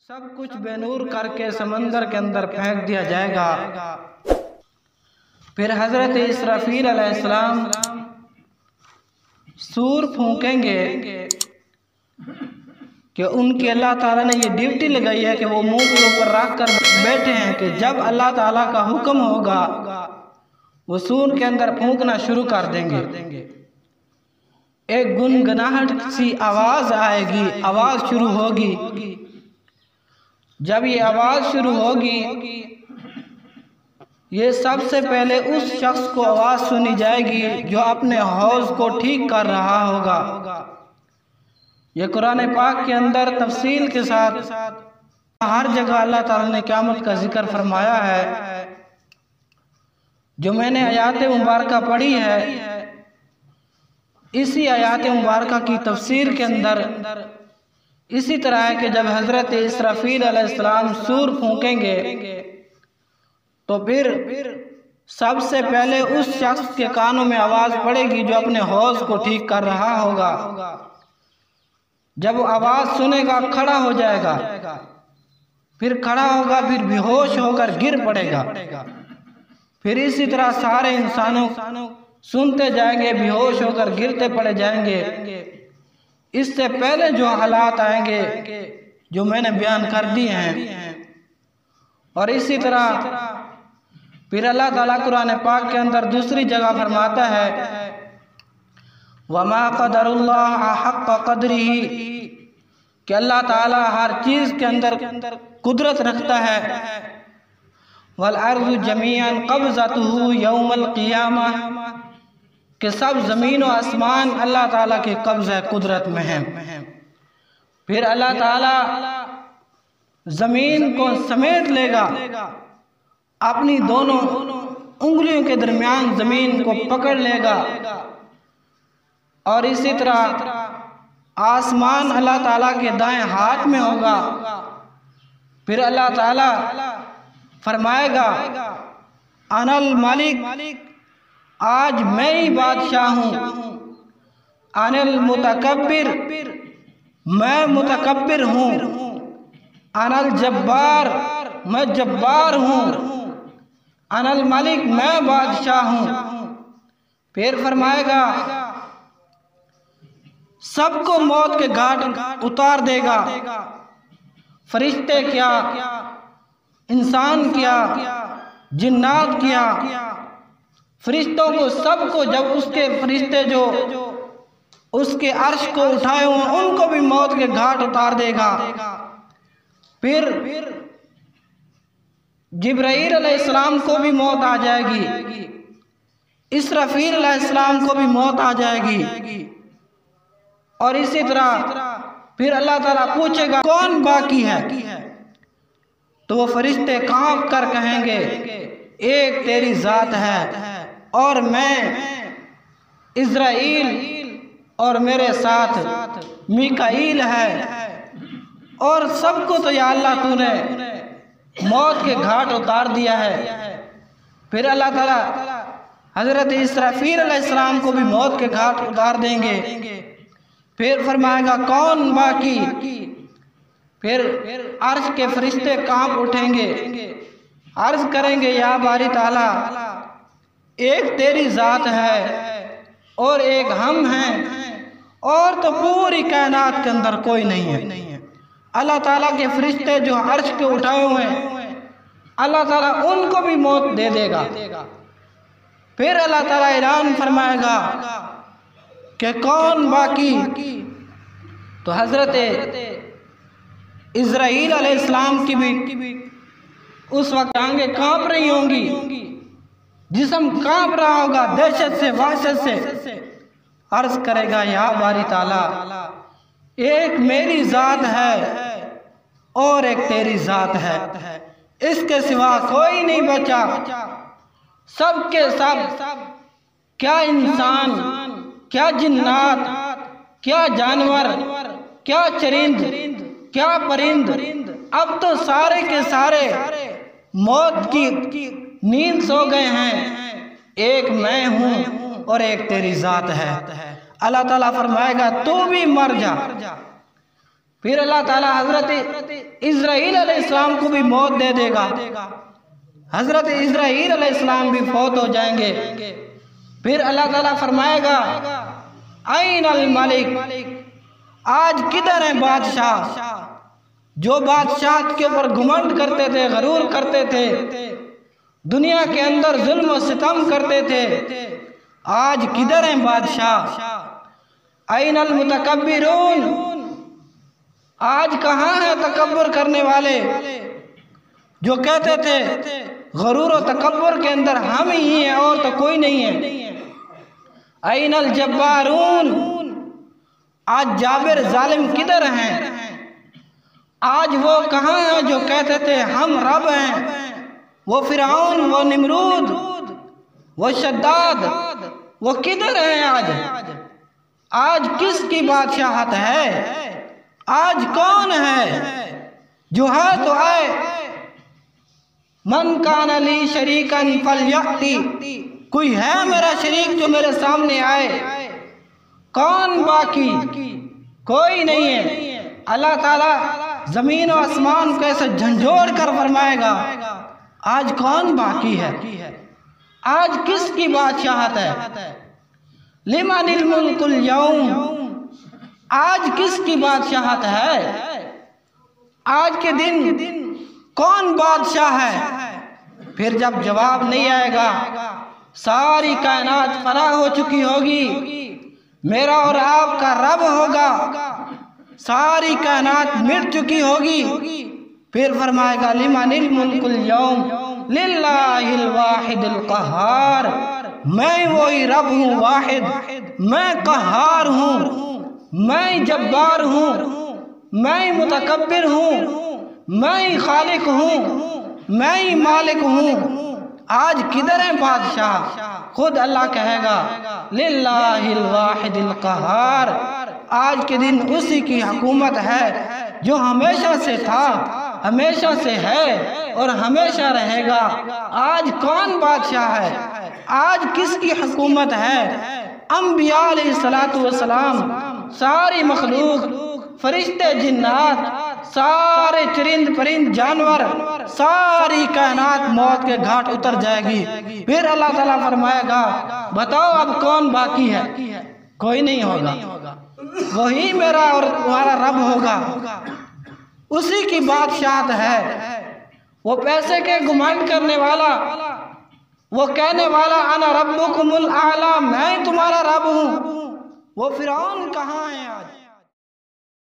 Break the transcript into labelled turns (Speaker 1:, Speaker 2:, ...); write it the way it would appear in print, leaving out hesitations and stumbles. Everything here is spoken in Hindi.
Speaker 1: सब कुछ बेनूर करके समंदर के अंदर फेंक दिया जाएगा। फिर हजरत इसराफील अलैहिस्सलाम सूर फूंकेंगे कि उनकी अल्लाह ताला ने ये ड्यूटी लगाई है कि वो मुंह के ऊपर रख कर बैठे हैं कि जब अल्लाह ताला का हुक्म होगा वो सूर के अंदर फूंकना शुरू कर देंगे। एक गुनगुनाहट सी आवाज आएगी, आवाज शुरू होगी। जब ये आवाज शुरू होगी ये सबसे पहले उस शख्स को आवाज सुनी जाएगी जो अपने हौज को ठीक कर रहा होगा। ये कुरान पाक के अंदर तफसील के साथ हर जगह अल्लाह ताला ने क़यामत का जिक्र फरमाया है। जो मैंने आयात मुबारका पढ़ी है इसी आयात मुबारका की तफसीर के अंदर इसी तरह है कि जब हजरत इसराफील अलैहिस्सलाम सूर फूंकेंगे तो फिर सबसे पहले उस शख्स के कानों में आवाज पड़ेगी जो अपने हौज को ठीक कर रहा होगा। जब वो आवाज सुनेगा खड़ा हो जाएगा, फिर खड़ा होगा, फिर बेहोश होकर गिर पड़ेगा। फिर इसी तरह सारे इंसानों सुनते जाएंगे, बेहोश होकर गिरते पड़े जाएंगे। इससे पहले जो हालात आएंगे जो मैंने बयान कर दिए हैं। और इसी तरह फिर अल्लाह ताला कुरान पाक के अंदर दूसरी जगह फरमाता है वमा क़दरुल्लाह हक़्क़ क़द्रिही कि अल्लाह ताला हर चीज़ के अंदर कुदरत रखता है। वल अर्ज़ु जमीअन क़ब्ज़तुहु यौमल क़ियामह कि सब ज़मीन और आसमान अल्लाह ताला के कब्ज़े कुदरत में है। फिर अल्लाह ताला ज़मीन को समेट लेगा, अपनी दोनों उंगलियों के दरमियान ज़मीन को पकड़ लेगा। और इसी तरह आसमान अल्लाह ताला के दाएं हाथ में होगा। फिर अल्लाह ताला फरमाएगा अनल मालिक, आज मैं ही बादशाह हूँ। अनिल मुतकब्बिर, मैं मुतकब्बिर हूँ। अनल जब्बार, मैं जब्बार हूँ। अनल मालिक, मैं बादशाह हूँ। फिर फरमाएगा सबको मौत के घाट उतार देगा। फरिश्ते क्या, इंसान क्या, जिन्नात क्या, फरिश्तों को सबको, जब उसके फरिश्ते जो उसके अर्श को उठाए हुए उनको भी मौत के घाट उतार देगा। फिर जिब्राईल अलैहिस्सलाम को भी मौत आ जाएगी, इसराफील अलैहिस्सलाम को भी मौत आ जाएगी। और इसी तरह फिर अल्लाह ताला पूछेगा कौन बाकी है, तो वो फरिश्ते कांप कर कहेंगे एक तेरी जात है और मैं इज़राइल और मेरे साथ मीकाईल है। और सबको तो या अल्लाह तूने मौत के घाट उतार दिया है। फिर अल्लाह ताला हजरत इसराफील अलैहिस्सलाम को भी मौत के घाट उतार देंगे। फिर फरमाएगा कौन बाकी। फिर अर्श के फरिश्ते कांप उठेंगे, अर्ज करेंगे या बारी ताला, एक तेरी जात है और एक हम हैं और तो पूरी कायनात के अंदर कोई नहीं है। अल्लाह ताला के फरिश्ते जो अर्श के उठाए हुए हैं अल्लाह ताला उनको भी मौत दे देगा। फिर अल्लाह ताला ऐलान फरमाएगा कि कौन बाकी। तो हजरत इज़राइल अलैहिस्सलाम की भी उस वक्त आंखें कांप रही होंगी, जिस्म कांप रहा होगा दहशत से, वहशत से। अर्ज करेगा या बारी ताला, एक मेरी जात है और एक तेरी जात है, इसके सिवा कोई नहीं बचा। सब के सब, क्या इंसान, क्या जिन्नात, क्या जानवर, क्या चरिंद, क्या परिंद, अब तो सारे के सारे मौत की नींद सो गए हैं। एक मैं हूँ और एक तेरी जात है। अल्लाह ताला फरमाएगा तू भी मर जा, फिर अल्लाह ताला हजरत इस्राईल अलैहिस्सलाम को भी मौत दे देगा। हजरत इस्राईल अलैहिस्सलाम भी फौत हो जाएंगे। फिर अल्लाह ताला फरमाएगा ऐन अल मलिक, आज किधर है बादशाह जो बादशाह के ऊपर घुमंड करते थे, गरूर करते थे, दुनिया के अंदर जुल्म और सितम करते थे। आज किधर है बादशाह? ऐन अल मुतकब्बिरून, आज कहाँ है तकब्बुर करने वाले जो कहते थे गरूर और तकब्बुर के अंदर हम ही हैं और तो कोई नहीं है। ऐन अल जब्बारून, आज जाबिर जालिम किधर हैं? आज वो कहाँ हैं जो कहते थे हम रब हैं? वो फिरौन, वो निमरूद, वो शद्दाद, वो किधर हैं आज? आज किसकी बादशाहत है? आज कौन है जो है तो आए। मन कान अली शरीकन फलयअती, कोई है मेरा शरीक जो मेरे सामने आए। कौन बाकी? कोई नहीं है। अल्लाह ताला जमीन और आसमान को ऐसे झंझोड़ कर फरमाएगा आज कौन बाकी है? आज किसकी बादशाहत है? लिमनिल मुल्कुल यौम, आज किसकी बादशाहत है? आज के दिन कौन बादशाह है? फिर जब जवाब नहीं आएगा, सारी कायनात फना हो चुकी होगी, मेरा और आपका रब होगा, सारी कायनात मिट चुकी होगी। फिर फरमाएगा लिमनिल मुल्कुल यौम लिल्लाहिल वाहिदिल क़हार, मैं वही रब हूँ वाहिद, मैं कहार हूँ, मैं जब्बार हूँ, मैं मुतकब्बिर हूँ, मैं खालिक हूँ, मैं मालिक हूँ। आज किधर है बादशाह? खुद अल्लाह कहेगा लिल्लाहिल वाहिदिल क़हार, आज के दिन उसी की हुकूमत है जो हमेशा से था, हमेशा से है और हमेशा रहेगा। आज कौन बादशाह है? आज किसकी हुकूमत है? अंबिया अलैहिस्सलातु वस्सलाम, सारी मखलूक, फरिश्ते, जिन्नात, सारे चरिंद परिंद जानवर, सारी कायनात मौत के घाट उतर जाएगी। फिर अल्लाह ताला फरमाएगा बताओ अब कौन बाकी है? कोई नहीं होगा, वही मेरा और तुम्हारा रब होगा, उसी की बादशाहत है। वो पैसे के घुमंड करने वाला, वो कहने वाला अना रब्बुकुमुल आला, मैं तुम्हारा रब हूँ, वो फिरौन कहाँ है आज?